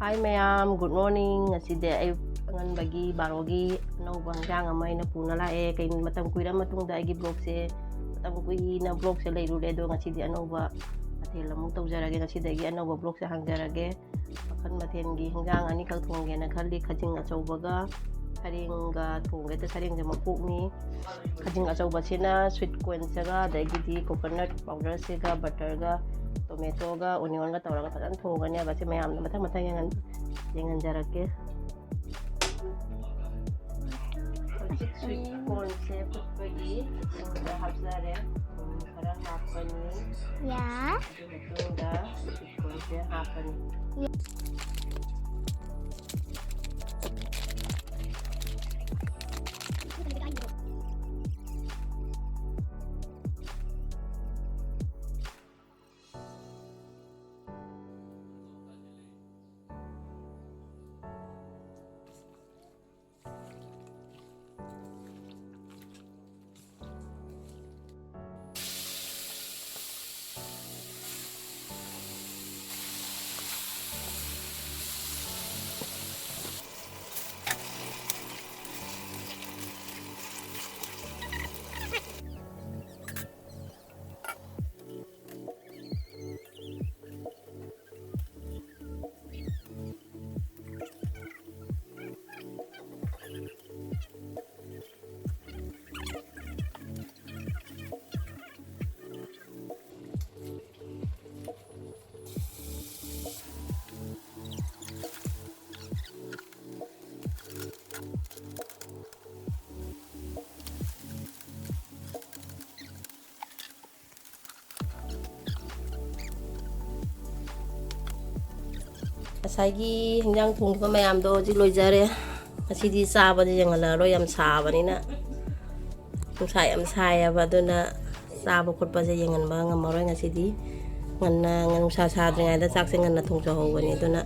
Hi mayam, good morning. Aside ay bagi barogi anauba hanggang amay na puna lae kay matam kuy na matungda ay vlog se matam kuy na vlog se layrude do aside anauba atil lamong tawjarage aside gi anauba vlog se hanggarage akan maten gi hanggang ani kag thongge na khali khajing achwba saring ga thongge ta saring je mapuk ni khajing achwba sina sweet corn saga dagi di coconut powder se ga butter ga tomato ga onion ga tawra ga padan thongani ba se mayam na matang yang jarake sweet corn se putpagi yang udah hafzare sekarang hapani Ya. itu udah sweet corn se hapani Asagi hinggang thongba mayam do ji loijare asidi saba di jangala ro yam saba ni na nungsa yam saya ba do na saba khutba je yangan ba ngamaro ngasidi ngan nungsa sa dringa da chak se ngan na thongja ho ni do na